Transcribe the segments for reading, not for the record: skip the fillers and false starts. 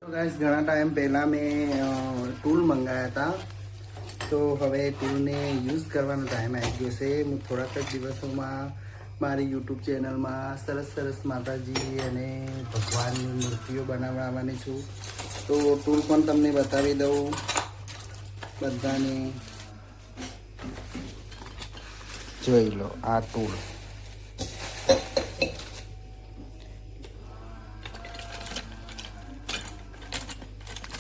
तो गाइस घना टाइम पहला मैं टूल मंगाया था तो हवे टूल ने यूज करवानो टाइम आई गयो छे। हूँ थोड़ा ज दिवसों मारी यूट्यूब चेनल में सरस सरस माताजी अने भगवान मूर्तिओ बनाववानी छूँ। तो टूल पण तमने बतावी दऊं बधाने जोई लो। आ टूल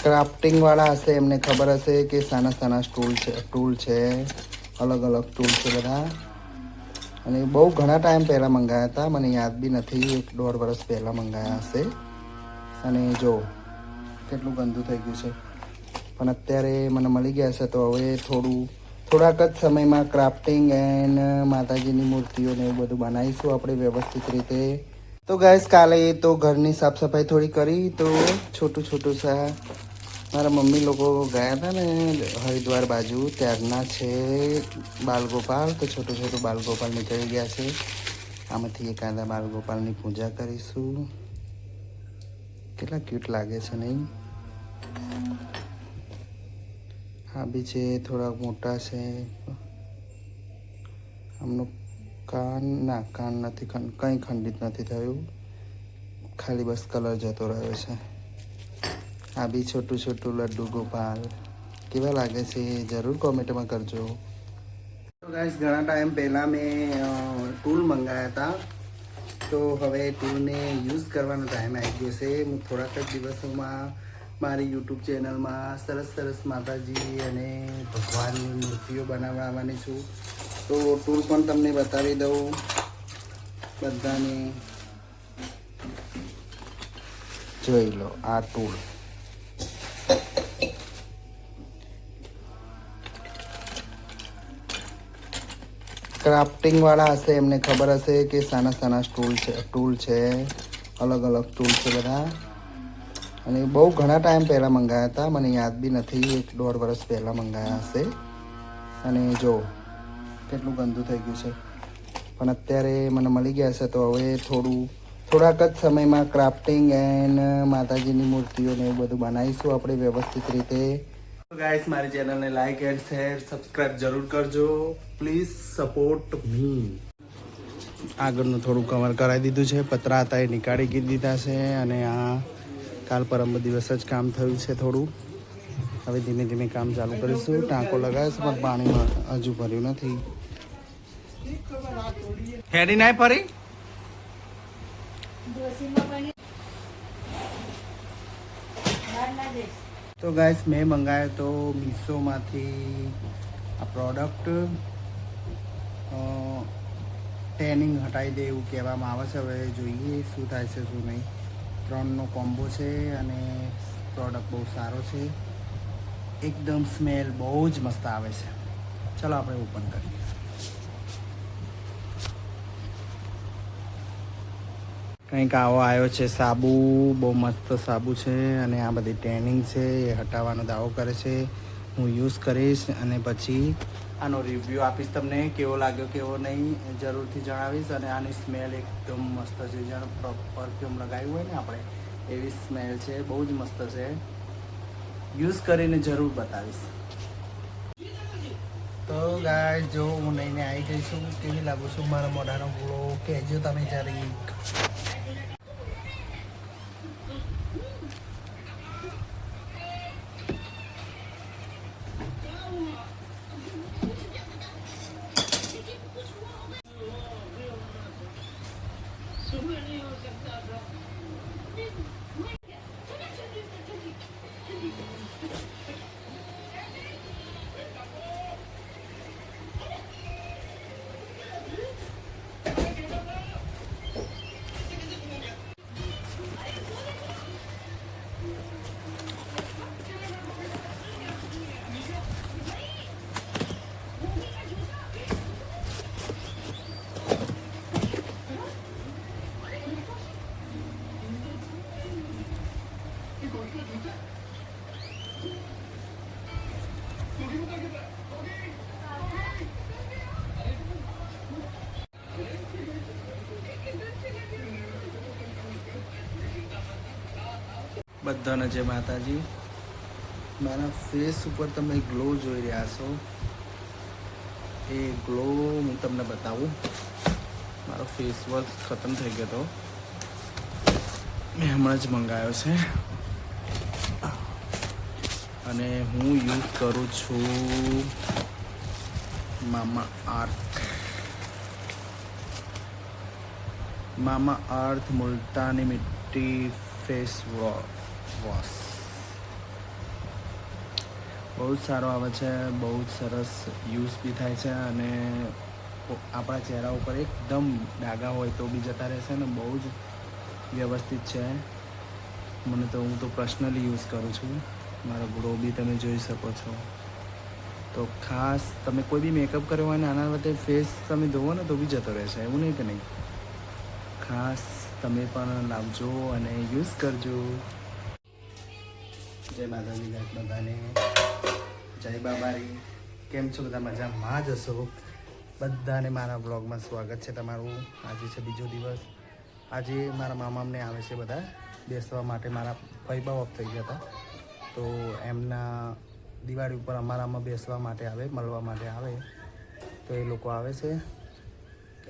क्राफ्टिंग वाला हशे, एमने खबर हशे कि साना साना टूल छे, अलग अलग टूल छे बधा। अने बहु घणा टाइम पहला मंगाया था, मने याद भी नहीं, 1-1.5 वर्ष पहला मंगाया हशे। अने जो केटलुं गंदू थई गयुं छे पण अत्यारे मने मळी गया छे। तो हवे થોડાક જ સમયમાં ક્રાફ્ટિંગ એન્ડ માતાજીની મૂર્તિઓ ને એવું બધું બનાવીશું આપણે વ્યવસ્થિત રીતે। તો ગાઈસ કાલે તો ઘરની સાફ સફાઈ થોડી કરી, તો છોટું છોટું સા મારા મમ્મી લોકો ગયા હતા ને હરિદ્વાર બાજુ, ત્યારના છે બાલગોપાલ। તો છોટું છોટું બાલગોપાલ નીકળી ગયા છે। આમાંથી એકાદા બાલગોપાલની પૂજા કરીશું। કેટલા ક્યુટ લાગે છે નહીં? हाँ भी है, थोड़ा मोटा से। हमनो कान ना कान नहीं, कहीं खंडित नहीं थयुं, खाली बस कलर जतो रह्यो छे। आ भी छोटू छोटू लड्डू गोपाल केवा लागे छे जरूर कॉमेंट में करजो। तो गाइस घना टाइम पहला मैं टूल मंगाया था तो हवे टूल ने यूज करवानो टाइम आई गयो छे। हूँ थोड़ा ज दिवसों मारी यूट्यूब चेनल में सरस सरस माताजी अने भगवान मूर्तिओ बनाववानी छूँ। तो टूल पण तमने बतावी दऊं बधाने जोई लो। आ टूल क्राफ्टिंग वाला हशे, एमने खबर हशे कि साना साना टूल छे, अलग अलग टूल छे बधा। अने बहु घणा टाइम पहला मंगाया था, मने याद भी नहीं, 1-1.5 वर्ष पहला मंगाया हशे। अने जो केटलुं गंदू थई गयुं छे पण अत्यारे मने मळी गया छे। तो हवे થોડાક જ સમયમાં ક્રાફ્ટિંગ એન્ડ માતાજીની મૂર્તિઓ ને એવું બધું બનાવીશું આપણે વ્યવસ્થિત રીતે। તો ગાઈસ મારી ચેનલને લાઈક એન્ડ શેર સબસ્ક્રાઇબ જરૂર કરજો, પ્લીઝ સપોર્ટ મી। આગળનું થોડું કવર કરાવી દીધું છે, પતરા હતા એ નીકાળી દીધા છે અને આ કાલ પરમ દિવસ જ કામ થયું છે થોડું। હવે ધીમે ધીમે કામ ચાલુ કરીશું। ટાંકો લગાવ્યો છે પણ પાણીમાં હજુ ભર્યું નથી। હેડી નાય ફરી। तो गाइस मैं मंगाया तो मीशो माथी आ प्रोडक्ट टेनिंग हटाई दे एवं कहेवामां आवे छे। हवे जोईए शुं थाय छे शुं नहीं। 3नो कॉम्बो छे अने प्रोडक्ट बहुत सारो छे, एकदम स्मेल बहुत ज मस्त आवे छे। चलो आपणे ओपन करीए। કંઈક આવો આવ્યો છે સાબુ, બહુ મસ્ત સાબુ છે અને આ બધી ટેનિંગ છે એ હટાવવાનો દાવો કરે છે। હું યુઝ કરીશ અને પછી આનો રિવ્યૂ આપીશ તમને, કેવો લાગ્યો કેવો નહીં જરૂરથી જણાવીશ। અને આની સ્મેલ એકદમ મસ્ત છે, જાણે પરફ્યુમ લગાવ્યું હોય ને આપણે એવી સ્મેલ છે, બહુ જ મસ્ત છે। યુઝ કરીને જરૂર બતાવીશ। તો ગાઈસ જો હું લઈને આવી ગઈ છું, કેવી લાગુ છું મારા મોઢાનો ગ્લો કહેજો તમે જરીક। બધાને જય માતાજી. મારા ફેસ ઉપર તમે ગ્લો જોઈ રહ્યા છો, એ ગ્લો હું તમને બતાવું. મારો ફેસ વોશ ખતમ થઈ ગયો હતો, મેં હમણાં જ મંગાવ્યો છે અને હું યુઝ કરું છું મામા અર્થ મુલતાની મિટ્ટી ફેસ વોશ. બહુ જ સારો આવે છે, બહુ જ સરસ યુઝ બી થાય છે અને આપણા ચહેરા ઉપર એકદમ ડાઘા હોય તો બી જતા રહેશે ને. બહુ જ વ્યવસ્થિત છે. હું તો પર્સનલી યુઝ કરું છું. મારો ગ્લો બી તમે જોઈ શકો છો. તો ખાસ તમે કોઈ બી મેકઅપ કર્યો હોય ને આના વખતે ફેસ તમે ધોવો ને તો બી જતો રહેશે, એવું નહીં કે નહીં. ખાસ તમે પણ લાવજો અને યુઝ કરજો. જય માતાજી ગાય બધાને, જય બાબારી. કેમ છો બધા? મજામાં જ હશો. બધાને મારા બ્લોગમાં સ્વાગત છે તમારું. આજે છે બીજો દિવસ. આજે મારા મામામને આવે છે બધા બેસવા માટે. મારા ફઈબા ઓફ થઈ ગયા હતા તો એમના દિવાળી ઉપર અમારામાં બેસવા માટે આવે, મળવા માટે આવે. તો એ લોકો આવે છે.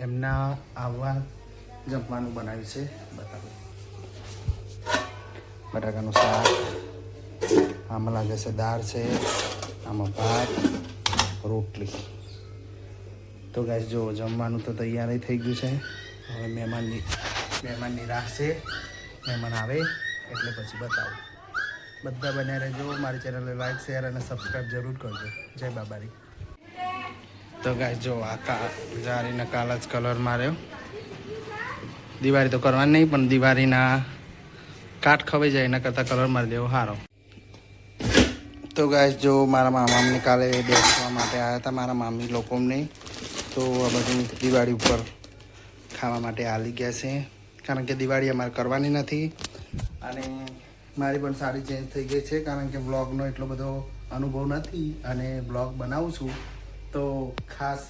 એમના આવવા જમવાનું બનાવ્યું છે, બતાવો. બટાકાનું શાક, આમાં લાગે છે દાળ છે, આમાં ભાત, રોટલી. તો ગાઈસ જો જમવાનું તો તૈયાર થઈ ગયું છે. હવે મહેમાનની રાહ છે. મહેમાન આવે એટલે પછી બતાવું. બધા બને રહેજો. મારી ચેનલને લાઈક, શેર અને સબસ્ક્રાઈબ જરૂર કરજો. જય બાબારી. તો ગાઈસ જો આ જારીના કાલા જ કલર માર્યો. દિવાળી તો કરવાની નહીં, પણ દિવાળીના કાટ ખવાઈ જાય એના કરતાં કલર મારી દેવો સારો. તો ગાઈસ જો મારા મામાને કાલે બેસવા માટે આવ્યા હતા, મારા મામી લોકોને. તો આ બધું દિવાળી ઉપર ખાવા માટે આવી ગયા છે, કારણ કે દિવાળી અમારે કરવાની નથી. અને મારી પણ સાડી ચેન્જ થઈ ગઈ છે, કારણ કે બ્લોગનો એટલો બધો અનુભવ નથી અને બ્લોગ બનાવું છું. તો ખાસ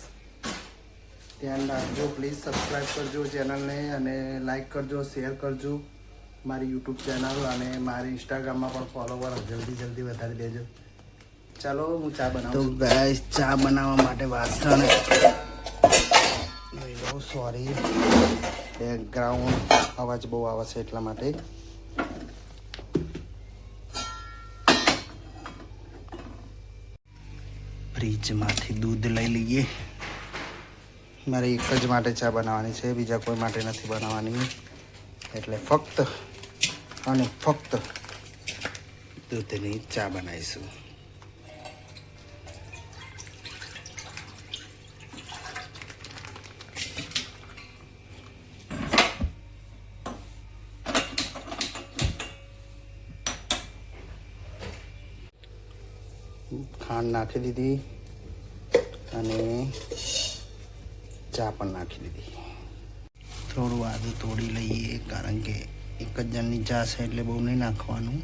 ધ્યાન રાખજો. પ્લીઝ સબસ્ક્રાઈબ કરજો ચેનલને અને લાઈક કરજો, શેર કરજો મારી યુટ્યુબ ચેનલ, અને મારી ઇન્સ્ટાગ્રામમાં પણ ફોલોવર જલ્દી વધારી દેજો. ચાલો હું ચા બનાવું. તો ગાઈસ ચા બનાવવા માટે વાસણ લઈ લો. સોરી, બેકગ્રાઉન્ડ અવાજ બહુ આવે છે એટલા માટે. ફ્રીજમાંથી દૂધ લઈ લઈએ. મારે એક જ માટે ચા બનાવવાની છે, બીજા કોઈ માટે નથી બનાવવાની. એટલે ફક્ત અને ફક્ત દૂધની ચા બનાવીશું. ખાંડ નાખી દીધી અને ચા પણ નાખી દીધી. થોડું આદુ તોડી લઈએ, કારણ કે એક જ જણની ચા છે એટલે બહુ નહીં નાખવાનું.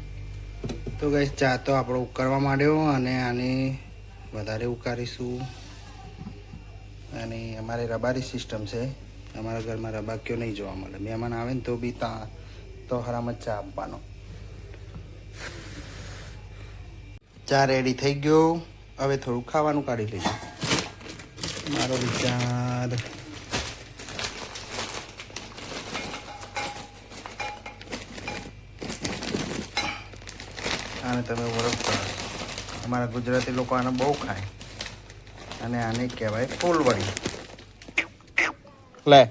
તો ગાઈસ ચા તો આપણો ઉકાળવા માંડ્યો અને આને વધારે ઉકાળીશું. અને અમારે રબારી સિસ્ટમ છે. અમારા ઘરમાં રબાકીઓ નહીં જોવા મળે. મહેમાન આવે ને તો બી તો હરામ જ ચા આપવાનો. ચા રેડી થઈ ગયો. હવે થોડું ખાવાનું કાઢી લઈએ. મારો વિચાર આને તમે ઓળખતા હશો. અમારા ગુજરાતી લોકો આને બહુ ખાય અને આને કહેવાય ફૂલવડી. લે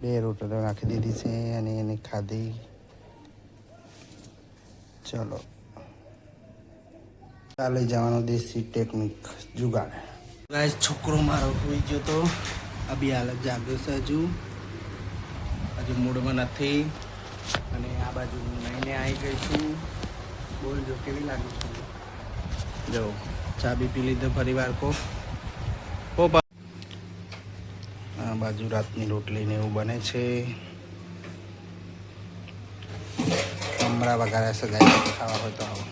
બે રોટલીઓ નાખી દીધી છે અને એને ખાધી. ચલો ચાલે જવાનો દેશી ટેકનિક જુગાડ. ગાઈસ છોકરો મારો હોઈ ગયો તો અભી હાલત જાગ્યો છે. હજુ મૂડમાં નથી. અને આ બાજુ લઈને આવી ગઈ છું. બોલજો કેવી લાગી છે? જો ચા બી પી લીધો ફરી વાર કો. આ બાજુ રાતની રોટલી ને એવું બને છે. મમરા વઘાર્યા છે. ગાય ખાવા હોય તો આવો.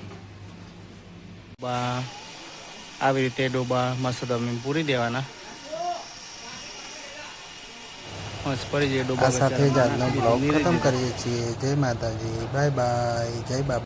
આવી રીતે ડોબા મસ્ત તમે પૂરી દેવાના. મસ્ત પડી જાય આ ડોબા સાથે જ ગચારામાં આજનો નાખી બ્લોગ દીધું ખતમ નીરે કરીએ છીએ. જય માતાજી, બાય બાય, જય બાબા.